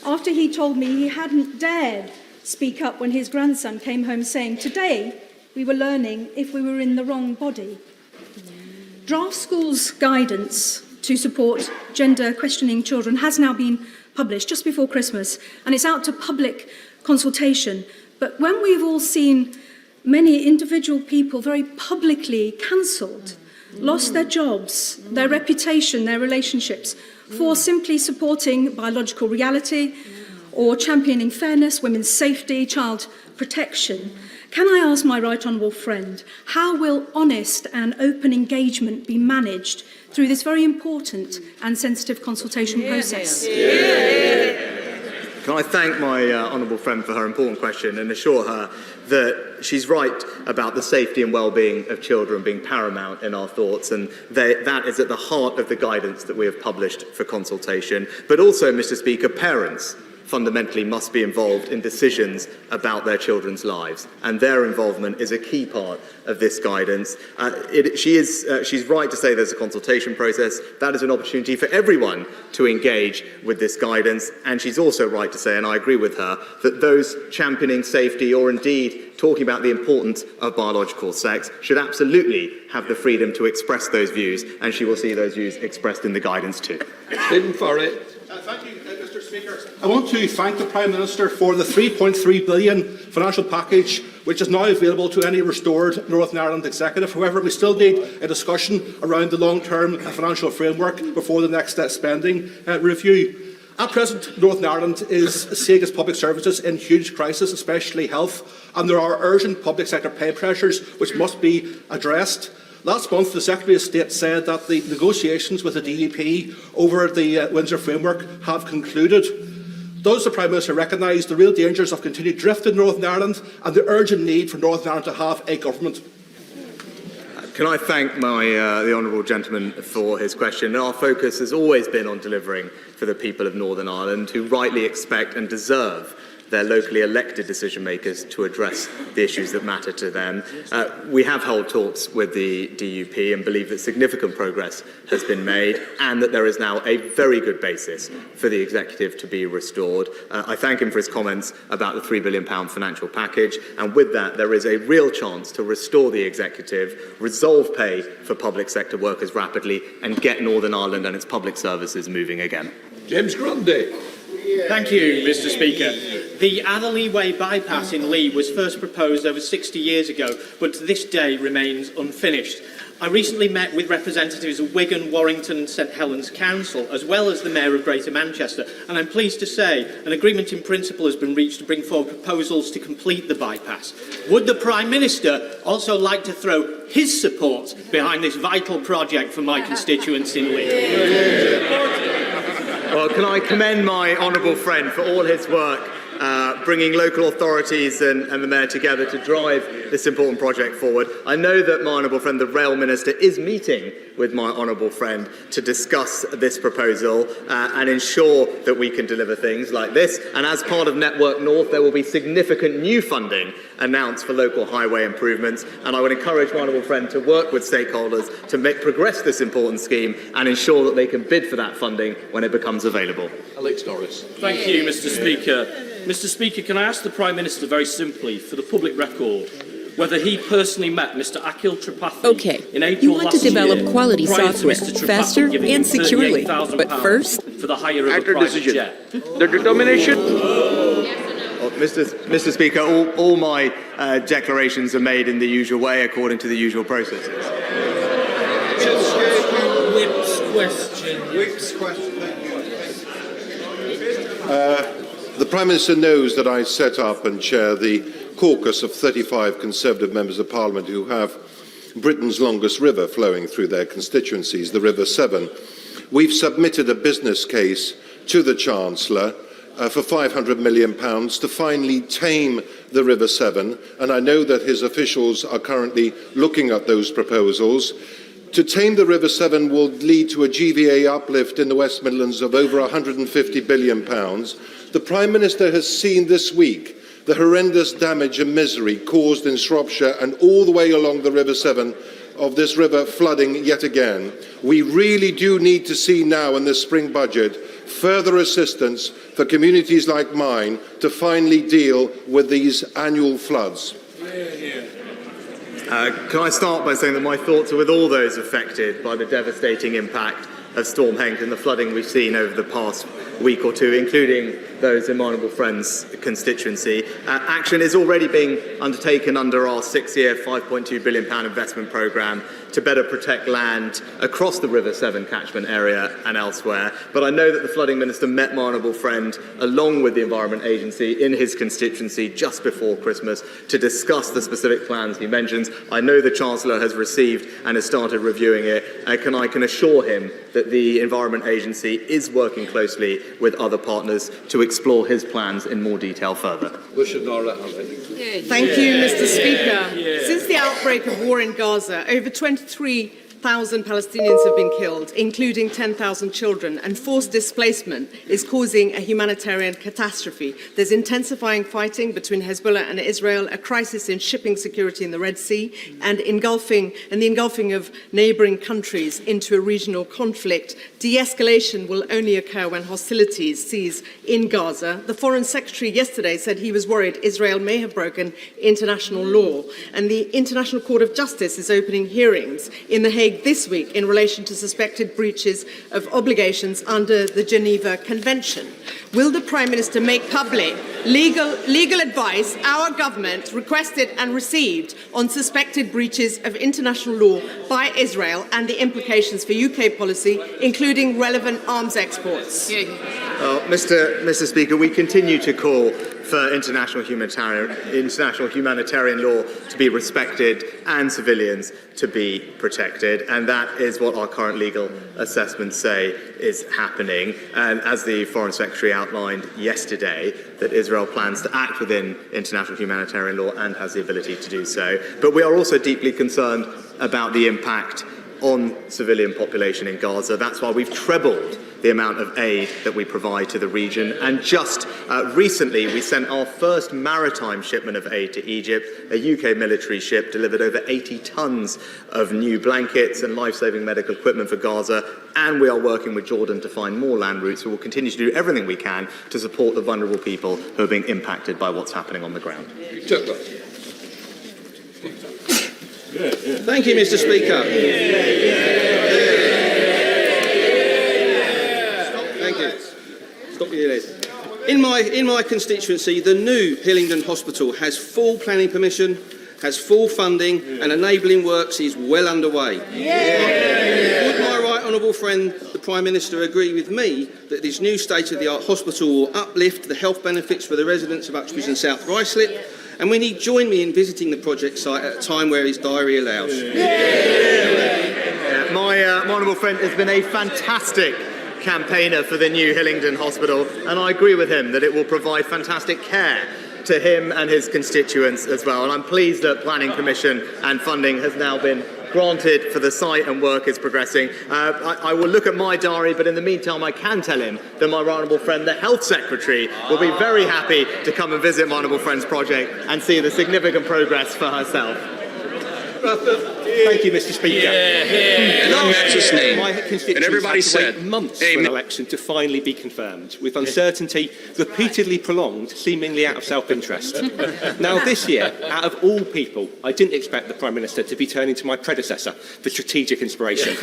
S23: after he told me he hadn't dared speak up when his grandson came home saying, "Today we were learning if we were in the wrong body." Draft Schools guidance to support gender questioning children has now been published just before Christmas, and it's out to public consultation. But when we've all seen many individual people very publicly cancelled, lost their jobs, their reputation, their relationships, for simply supporting biological reality or championing fairness, women's safety, child protection, Can I ask my right honourable friend, how will honest and open engagement be managed through this very important and sensitive consultation process?
S1: Can I thank my honourable friend for her important question and assure her that she's right about the safety and well-being of children being paramount in our thoughts, and that is at the heart of the guidance that we have published for consultation. But also, Mr. Speaker, parents fundamentally must be involved in decisions about their children's lives, and their involvement is a key part of this guidance. She's right to say there's a consultation process. That is an opportunity for everyone to engage with this guidance, and she's also right to say, and I agree with her, that those championing safety or indeed talking about the importance of biological sex should absolutely have the freedom to express those views, and she will see those views expressed in the guidance too.
S3: Stephen Furry.
S2: Thank you, Mr. Speaker. I want to thank the Prime Minister for the £3.3 billion financial package which is now available to any restored Northern Ireland executive. However, we still need a discussion around the long-term financial framework before the next spending review. At present, Northern Ireland is seeing its public services in huge crisis, especially health, and there are urgent public sector pay pressures which must be addressed. Last month, the Secretary of State said that the negotiations with the DUP over the Windsor Framework have concluded. Does the Prime Minister recognise the real dangers of continued drift in Northern Ireland and the urgent need for Northern Ireland to have a government?
S1: Can I thank the honourable gentleman for his question? Our focus has always been on delivering for the people of Northern Ireland, who rightly expect and deserve their locally elected decision makers to address the issues that matter to them. We have held talks with the DUP and believe that significant progress has been made and that there is now a very good basis for the executive to be restored. I thank him for his comments about the £3 billion financial package, and with that there is a real chance to restore the executive, resolve pay for public sector workers rapidly and get Northern Ireland and its public services moving again.
S3: James Grundy.
S6: Thank you, Mr. Speaker. The Atherley Way bypass in Lee was first proposed over 60 years ago, but to this day remains unfinished. I recently met with representatives of Wigan, Warrington and St Helens Council, as well as the Mayor of Greater Manchester, and I'm pleased to say an agreement in principle has been reached to bring forward proposals to complete the bypass. Would the Prime Minister also like to throw his support behind this vital project for my constituents in Lee?
S1: Well, can I commend my honourable friend for all his work bringing local authorities and the Mayor together to drive this important project forward. I know that my honourable friend, the Rail Minister, is meeting with my honourable friend to discuss this proposal and ensure that we can deliver things like this. And as part of Network North, there will be significant new funding announced for local highway improvements. And I would encourage my honourable friend to work with stakeholders to progress this important scheme and ensure that they can bid for that funding when it becomes available.
S3: Alex Norris.
S15: Thank you, Mr. Speaker. Mr. Speaker, can I ask the Prime Minister very simply, for the public record, whether he personally met Mr. Akhil Tripathi in April
S8: You want to
S15: last year,
S8: quality
S15: prior to
S8: software
S15: Mr. Tripathi
S8: faster
S15: giving him
S8: and securely,
S15: £38,000
S8: but first,
S15: for the hire of a private jet?
S3: The determination.
S1: Well, Mr. Speaker, all my declarations are made in the usual way, according to the usual processes.
S24: Whip's question. The Prime Minister knows that I set up and chair the caucus of 35 Conservative members of Parliament who have Britain's longest river flowing through their constituencies, the River Severn. We've submitted a business case to the Chancellor for £500 million to finally tame the River Severn, and I know that his officials are currently looking at those proposals. To tame the River Severn will lead to a GVA uplift in the West Midlands of over £150 billion. The Prime Minister has seen this week the horrendous damage and misery caused in Shropshire and all the way along the River Severn of this river flooding yet again. We really do need to see now in this spring budget further assistance for communities like mine to finally deal with these annual floods.
S1: Can I start by saying that my thoughts are with all those affected by the devastating impact of Storm Henk and the flooding we've seen over the past week or two, including those in my honourable friend's constituency. Action is already being undertaken under our 6-year £5.2 billion investment programme to better protect land across the River Severn catchment area and elsewhere. But I know that the flooding minister met my honourable friend along with the Environment Agency in his constituency just before Christmas to discuss the specific plans he mentions. I know the Chancellor has received and has started reviewing it. I can assure him that the Environment Agency is working closely with other partners to explore his plans in more detail further.
S8: Thank you, Mr. Speaker. Since the outbreak of war in Gaza, over 23,000 Palestinians have been killed, including 10,000 children, and forced displacement is causing a humanitarian catastrophe. There's intensifying fighting between Hezbollah and Israel, a crisis in shipping security in the Red Sea, and the engulfing of neighbouring countries into a regional conflict. De-escalation will only occur when hostilities cease in Gaza. The Foreign Secretary yesterday said he was worried Israel may have broken international law, and the International Court of Justice is opening hearings in The Hague this week in relation to suspected breaches of obligations under the Geneva Convention. Will the Prime Minister make public legal advice our government requested and received on suspected breaches of international law by Israel and the implications for UK policy, including relevant arms exports?
S1: Mr. Speaker, we continue to call for international humanitarian law to be respected and civilians to be protected, and that is what our current legal assessments say is happening. And as the Foreign Secretary outlined yesterday, that Israel plans to act within international humanitarian law and has the ability to do so. But we are also deeply concerned about the impact on civilian population in Gaza. That's why we've trebled the amount of aid that we provide to the region. And just recently, we sent our first maritime shipment of aid to Egypt. A UK military ship delivered over 80 tons of new blankets and life-saving medical equipment for Gaza. And we are working with Jordan to find more land routes. So we'll continue to do everything we can to support the vulnerable people who are being impacted by what's happening on the ground.
S11: Thank you, Mr. Speaker. Thank you. Stop you there. In my constituency, the new Hillingdon Hospital has full planning permission, has full funding, and enabling works is well underway. Would my right honourable friend, the Prime Minister, agree with me that this new state-of-the-art hospital will uplift the health benefits for the residents of Uxbridge and South Ruislip? And will he join me in visiting the project site at a time where his diary allows?
S1: My honourable friend has been a fantastic campaigner for the new Hillingdon Hospital, and I agree with him that it will provide fantastic care to him and his constituents as well. And I'm pleased that planning permission and funding has now been granted for the site and work is progressing. I will look at my diary, but in the meantime I can tell him that my honourable friend, the Health Secretary, will be very happy to come and visit my honourable friend's project and see the significant progress for herself.
S11: Thank you, Mr. Speaker.
S13: That's his name.
S11: My constituents
S13: And everybody
S11: had to wait
S13: said,
S11: months for an election to finally be confirmed, with uncertainty repeatedly prolonged, seemingly out of self-interest. Now, this year, out of all people, I didn't expect the Prime Minister to be turning to my predecessor for strategic inspiration.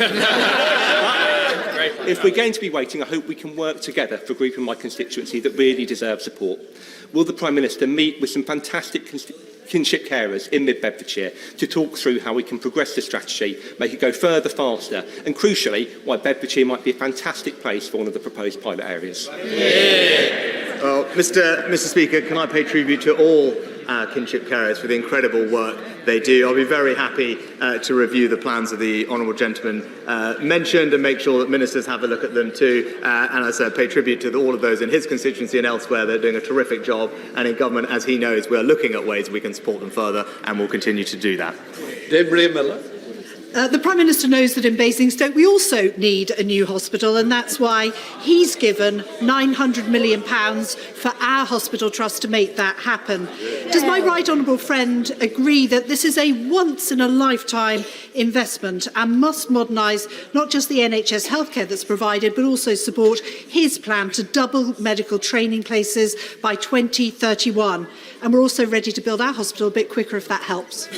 S11: If we're going to be waiting, I hope we can work together for a group in my constituency that really deserve support. Will the Prime Minister meet with some fantastic kinship carers in mid-Bedfordshire to talk through how we can progress the strategy, make it go further, faster, and crucially, why Bedfordshire might be a fantastic place for one of the proposed pilot areas?
S1: Well, Mr. Speaker, can I pay tribute to all kinship carers for the incredible work they do. I'll be very happy to review the plans that the honourable gentleman mentioned and make sure that ministers have a look at them too. And as I said, pay tribute to all of those in his constituency and elsewhere. They're doing a terrific job. And in government, as he knows, we're looking at ways we can support them further and we'll continue to do that.
S13: Deborah Miller.
S14: The Prime Minister knows that in Basingstoke we also need a new hospital, and that's why he's given £900 million for our hospital trust to make that happen. Does my right honourable friend agree that this is a once-in-a-lifetime investment and must modernise not just the NHS healthcare that's provided, but also support his plan to double medical training places by 2031? And we're also ready to build our hospital a bit quicker if that helps.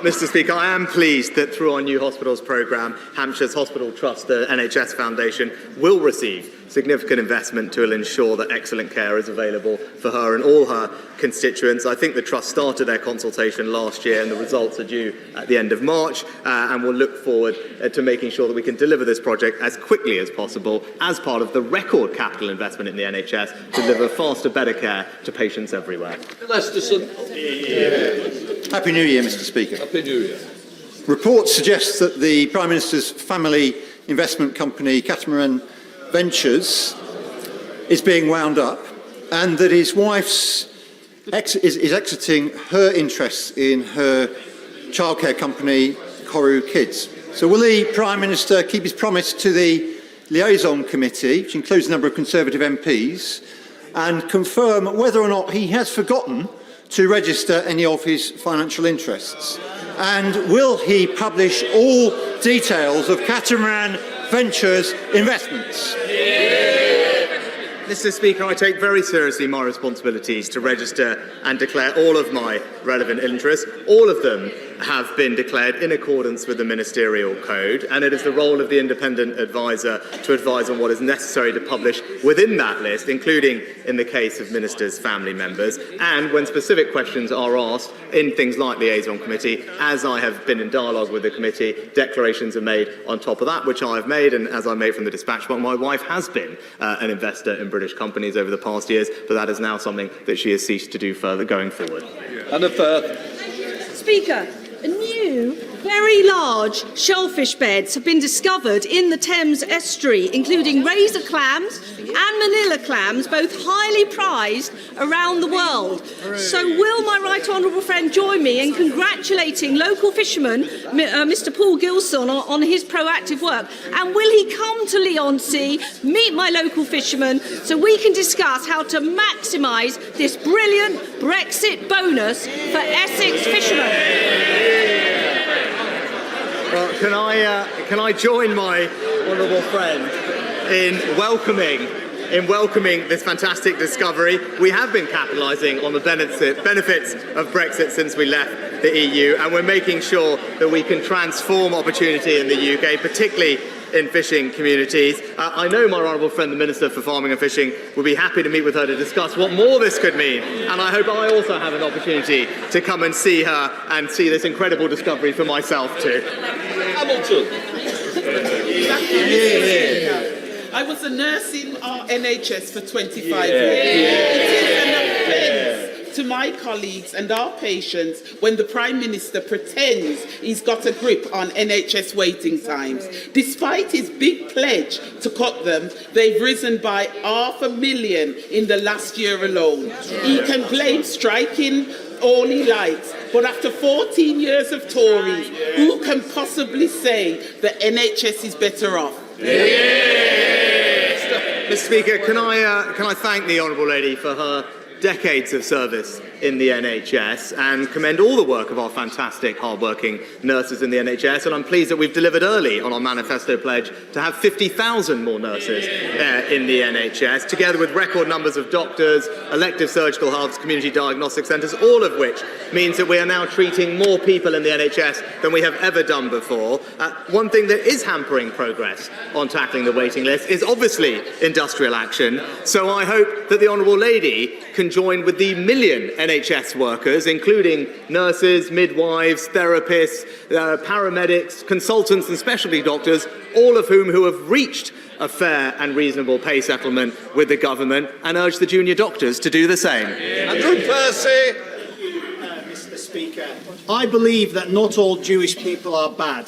S1: Mr. Speaker, I am pleased that through our new hospitals programme, Hampshire's Hospital Trust, the NHS Foundation, will receive significant investment to ensure that excellent care is available for her and all her constituents. I think the Trust started their consultation last year and the results are due at the end of March, and we'll look forward to making sure that we can deliver this project as quickly as possible as part of the record capital investment in the NHS to deliver faster, better care to patients everywhere.
S10: Happy New Year, Mr. Speaker.
S9: Happy New Year.
S10: Reports suggest that the Prime Minister's family investment company, Catamaran Ventures, is being wound up, and that his wife's is exiting her interests in her childcare company, Koru Kids. So will the Prime Minister keep his promise to the liaison committee, which includes a number of Conservative MPs, and confirm whether or not he has forgotten to register any of his financial interests? And will he publish all details of Catamaran Ventures investments?
S1: Mr. Speaker, I take very seriously my responsibilities to register and declare all of my relevant interests. All of them have been declared in accordance with the ministerial code, and it is the role of the independent advisor to advise on what is necessary to publish within that list, including in the case of ministers' family members, and when specific questions are asked in things like liaison committee, as I have been in dialogue with the committee, declarations are made on top of that, which I have made, and as I made from the dispatch, but my wife has been an investor in British companies over the past years, but that is now something that she has ceased to do further going forward.
S8: Speaker, new, very large shellfish beds have been discovered in the Thames estuary, including razor clams and manila clams, both highly prized around the world. So will my right honourable friend join me in congratulating local fisherman Mr Paul Gilson on his proactive work? And will he come to Leigh-on-Sea, meet my local fishermen, so we can discuss how to maximise this brilliant Brexit bonus for Essex fishermen?
S1: Well, can I join my honourable friend in welcoming this fantastic discovery? We have been capitalising on the benefits of Brexit since we left the EU, and we're making sure that we can transform opportunity in the UK, particularly in fishing communities. I know my honourable friend, the Minister for Farming and Fishing, will be happy to meet with her to discuss what more this could mean. And I hope I also have an opportunity to come and see her and see this incredible discovery for myself too.
S16: Hamilton. I was a nurse in our NHS for 25 years. It is an offence to my colleagues and our patients when the Prime Minister pretends he's got a grip on NHS waiting times. Despite his big pledge to cut them, they've risen by 500,000 in the last year alone. He can blame striking all he likes, but after 14 years of Tories, who can possibly say the NHS is better off?
S1: Mr. Speaker, can I thank the honourable lady for her decades of service in the NHS and commend all the work of our fantastic, hard-working nurses in the NHS. And I'm pleased that we've delivered early on our manifesto pledge to have 50,000 more nurses in the NHS, together with record numbers of doctors, elective surgical hubs, community diagnostic centres, all of which means that we are now treating more people in the NHS than we have ever done before. One thing that is hampering progress on tackling the waiting list is obviously industrial action. So I hope that the honourable lady can join with the million NHS workers, including nurses, midwives, therapists, paramedics, consultants and specialty doctors, all of whom have reached a fair and reasonable pay settlement with the government, and urge the junior doctors to do the same.
S17: Andrew Percy.
S18: Mr. Speaker, I believe that not all Jewish people are bad.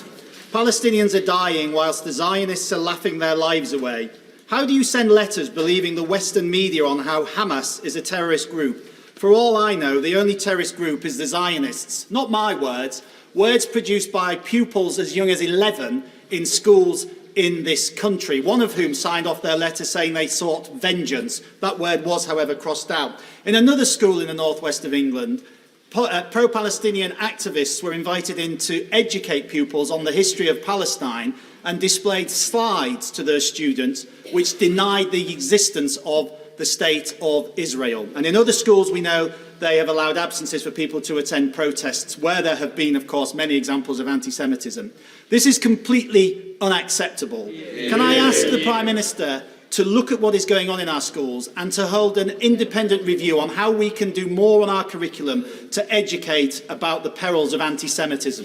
S18: Palestinians are dying whilst the Zionists are laughing their lives away. How do you send letters believing the Western media on how Hamas is a terrorist group? For all I know, the only terrorist group is the Zionists. Not my words, words produced by pupils as young as 11 in schools in this country, one of whom signed off their letter saying they sought vengeance. That word was, however, crossed out. In another school in the northwest of England, pro-Palestinian activists were invited in to educate pupils on the history of Palestine and displayed slides to their students which denied the existence of the state of Israel. And in other schools, we know they have allowed absences for people to attend protests, where there have been, of course, many examples of anti-Semitism. This is completely unacceptable. Can I ask the Prime Minister to look at what is going on in our schools and to hold an independent review on how we can do more on our curriculum to educate about the perils of anti-Semitism?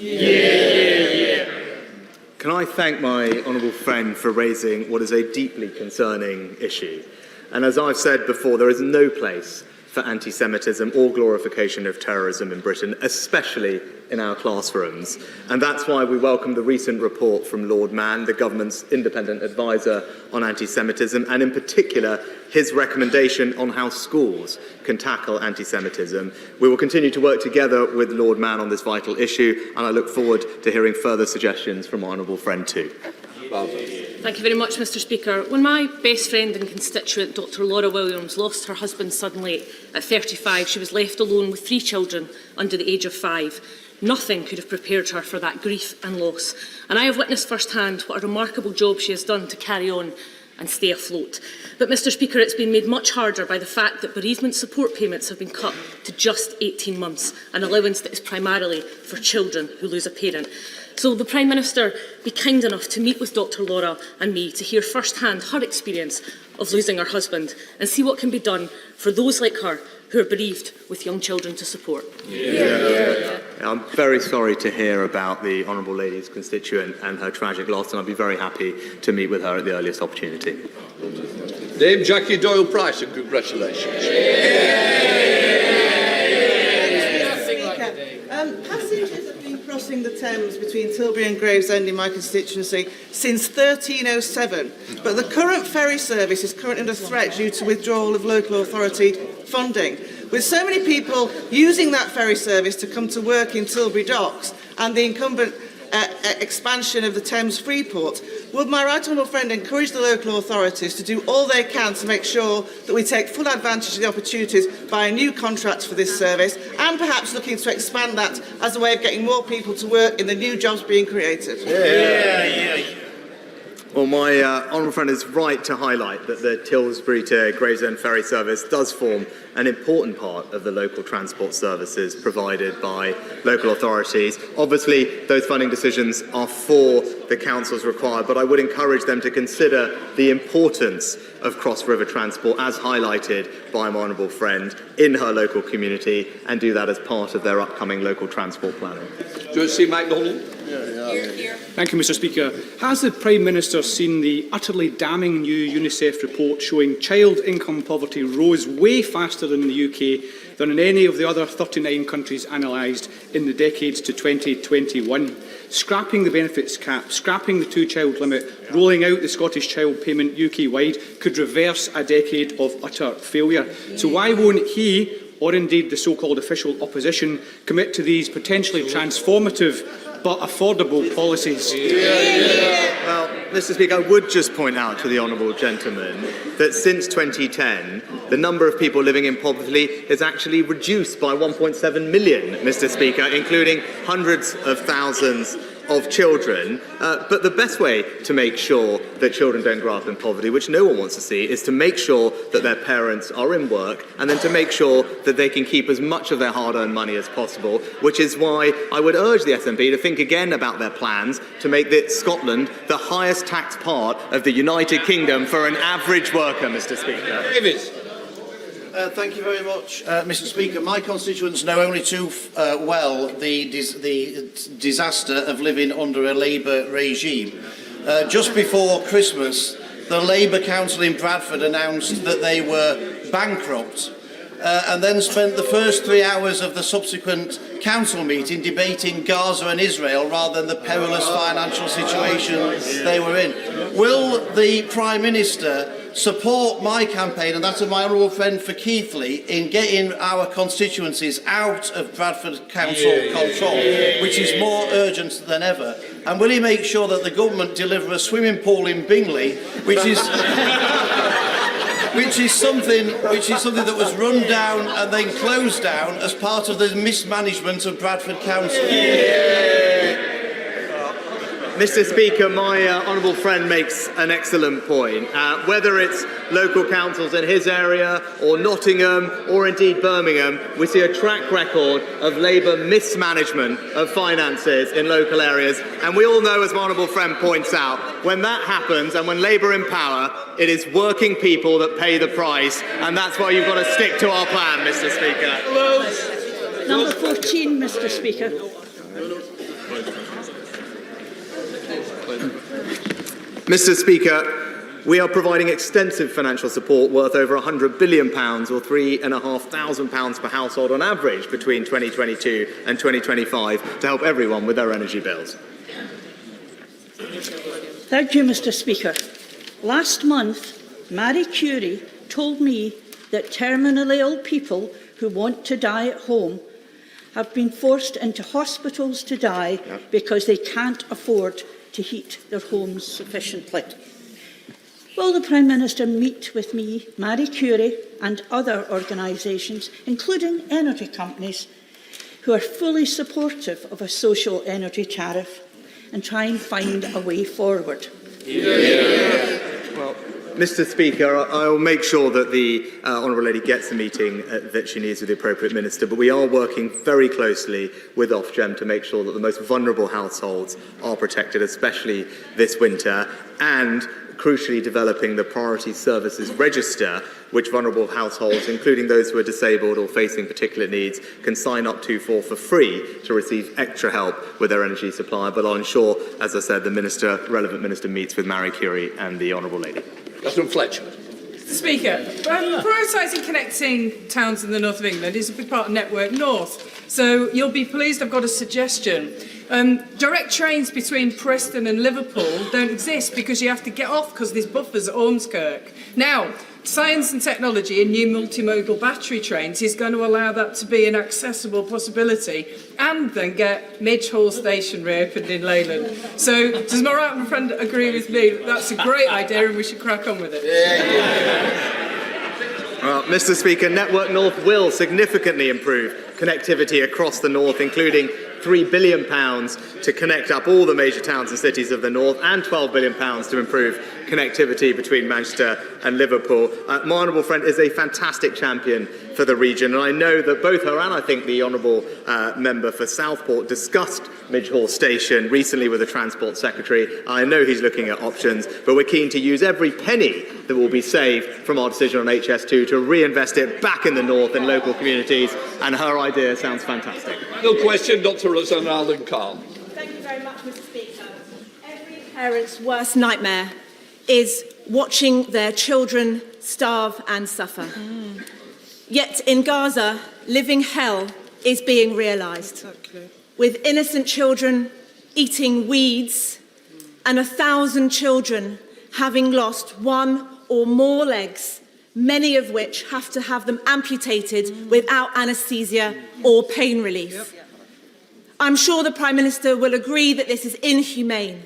S1: Can I thank my honourable friend for raising what is a deeply concerning issue? And as I've said before, there is no place for anti-Semitism or glorification of terrorism in Britain, especially in our classrooms. And that's why we welcome the recent report from Lord Mann, the government's independent advisor on anti-Semitism, and in particular his recommendation on how schools can tackle anti-Semitism. We will continue to work together with Lord Mann on this vital issue, and I look forward to hearing further suggestions from my honourable friend too.
S12: Thank you very much, Mr. Speaker. When my best friend and constituent, Dr. Laura Williams, lost her husband suddenly at 35, she was left alone with 3 children under the age of 5. Nothing could have prepared her for that grief and loss. And I have witnessed firsthand what a remarkable job she has done to carry on and stay afloat. But, Mr. Speaker, it's been made much harder by the fact that bereavement support payments have been cut to just 18 months, an allowance that is primarily for children who lose a parent. So will the Prime Minister be kind enough to meet with Dr. Laura and me to hear firsthand her experience of losing her husband and see what can be done for those like her who are bereaved with young children to support?
S1: I'm very sorry to hear about the honourable lady's constituent and her tragic loss, and I'd be very happy to meet with her at the earliest opportunity.
S13: Dame Jackie Doyle-Price, and congratulations.
S19: Passengers have been crossing the Thames between Tilbury and Gravesend in my constituency since 1307, but the current ferry service is currently under threat due to withdrawal of local authority funding. With so many people using that ferry service to come to work in Tilbury docks and the incumbent expansion of the Thames Freeport, would my right honourable friend encourage the local authorities to do all they can to make sure that we take full advantage of the opportunities by new contracts for this service, and perhaps looking to expand that as a way of getting more people to work in the new jobs being created?
S1: Well, my honourable friend is right to highlight that the Tilbury to Gravesend ferry service does form an important part of the local transport services provided by local authorities. Obviously, those funding decisions are for the councils required, but I would encourage them to consider the importance of cross-river transport as highlighted by my honourable friend in her local community, and do that as part of their upcoming local transport planning.
S13: Do you want to see MacDonald?
S6: Thank you, Mr. Speaker. Has the Prime Minister seen the utterly damning new UNICEF report showing child income poverty rose way faster in the UK than in any of the other 39 countries analysed in the decades to 2021? Scrapping the benefits cap, scrapping the 2-child limit, rolling out the Scottish Child Payment UK-wide could reverse a decade of utter failure. So why won't he, or indeed the so-called official opposition, commit to these potentially transformative but affordable policies?
S1: Well, Mr. Speaker, I would just point out to the honourable gentleman that since 2010, the number of people living in poverty is actually reduced by 1.7 million, Mr. Speaker, including hundreds of thousands of children. But the best way to make sure that children don't grow up in poverty, which no one wants to see, is to make sure that their parents are in work, and then to make sure that they can keep as much of their hard-earned money as possible, which is why I would urge the SNP to think again about their plans to make Scotland the highest taxed part of the United Kingdom for an average worker, Mr. Speaker.
S13: Davis.
S20: Thank you very much, Mr. Speaker. My constituents know only too well the disaster of living under a Labour regime. Just before Christmas, the Labour Council in Bradford announced that they were bankrupt, and then spent the first 3 hours of the subsequent council meeting debating Gaza and Israel rather than the perilous financial situation they were in. Will the Prime Minister support my campaign and that of my honourable friend for Keighley in getting our constituencies out of Bradford Council control, which is more urgent than ever? And will he make sure that the government deliver a swimming pool in Bingley, which is something that was run down and then closed down as part of the mismanagement of Bradford Council?
S1: Mr. Speaker, my honourable friend makes an excellent point. Whether it's local councils in his area or Nottingham or indeed Birmingham, we see a track record of Labour mismanagement of finances in local areas. And we all know, as my honourable friend points out, when that happens and when Labour in power, it is working people that pay the price. And that's why you've got to stick to our plan, Mr. Speaker.
S4: Number 14, Mr. Speaker.
S1: Mr. Speaker, we are providing extensive financial support worth over £100 billion, or £3,500 per household on average between 2022 and 2025 to help everyone with their energy bills.
S4: Thank you, Mr. Speaker. Last month, Marie Curie told me that terminally ill people who want to die at home have been forced into hospitals to die because they can't afford to heat their homes sufficiently. Will the Prime Minister meet with me, Marie Curie and other organisations, including energy companies, who are fully supportive of a social energy tariff, and try and find a way forward?
S1: Well, Mr. Speaker, I will make sure that the Honourable Lady gets the meeting that she needs with the appropriate minister, but we are working very closely with Ofgem to make sure that the most vulnerable households are protected, especially this winter, and crucially developing the Priority Services Register, which vulnerable households, including those who are disabled or facing particular needs, can sign up to for free to receive extra help with their energy supply. But I'll ensure, as I said, the relevant minister meets with Marie Curie and the Honourable Lady.
S13: President Fletcher.
S7: Speaker, prioritising connecting towns in the north of England is a big part of Network North. So you'll be pleased I've got a suggestion. Direct trains between Preston and Liverpool don't exist because you have to get off because there's buffers at Ormskirk. Now, science and technology in new multimodal battery trains is going to allow that to be an accessible possibility and then get Midge Hall Station reopened in Leyland. So does my right friend agree with me that that's a great idea and we should crack on with it?
S1: Well, Mr. Speaker, Network North will significantly improve connectivity across the north, including £3 billion to connect up all the major towns and cities of the north and £12 billion to improve connectivity between Manchester and Liverpool. My honourable friend is a fantastic champion for the region, and I know that both her and I think the honourable member for Southport discussed Midge Hall Station recently with the Transport Secretary. I know he's looking at options, but we're keen to use every penny that will be saved from our decision on HS2 to reinvest it back in the north and local communities, and her idea sounds fantastic.
S13: No question, Dr. Rosanna Allen-Carr.
S8: Thank you very much, Mr. Speaker. Every parent's worst nightmare is watching their children starve and suffer. Yet in Gaza, living hell is being realised, with innocent children eating weeds and 1,000 children having lost one or more legs, many of which have to have them amputated without anaesthesia or pain relief. I'm sure the Prime Minister will agree that this is inhumane.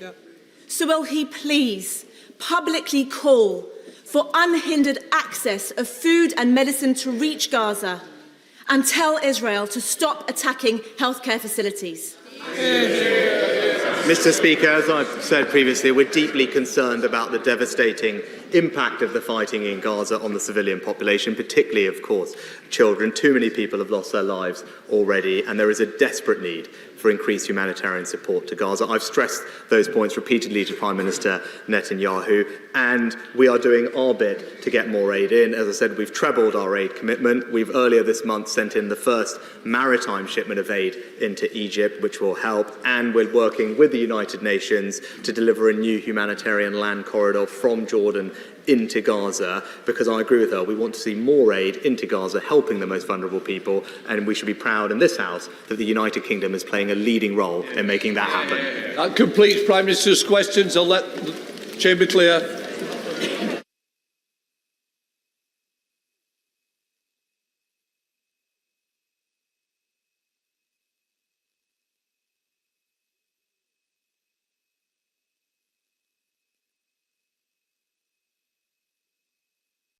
S8: So will he please publicly call for unhindered access of food and medicine to reach Gaza and tell Israel to stop attacking healthcare facilities?
S1: Mr. Speaker, as I've said previously, we're deeply concerned about the devastating impact of the fighting in Gaza on the civilian population, particularly, of course, children. Too many people have lost their lives already, and there is a desperate need for increased humanitarian support to Gaza. I've stressed those points repeatedly to Prime Minister Netanyahu, and we are doing our bit to get more aid in. As I said, we've trebled our aid commitment. We've earlier this month sent in the first maritime shipment of aid into Egypt, which will help, and we're working with the United Nations to deliver a new humanitarian land corridor from Jordan into Gaza, because I agree with her, we want to see more aid into Gaza, helping the most vulnerable people, and we should be proud in this House that the United Kingdom is playing a leading role in making that happen.
S13: That completes Prime Minister's questions. I'll let the Chamber clear.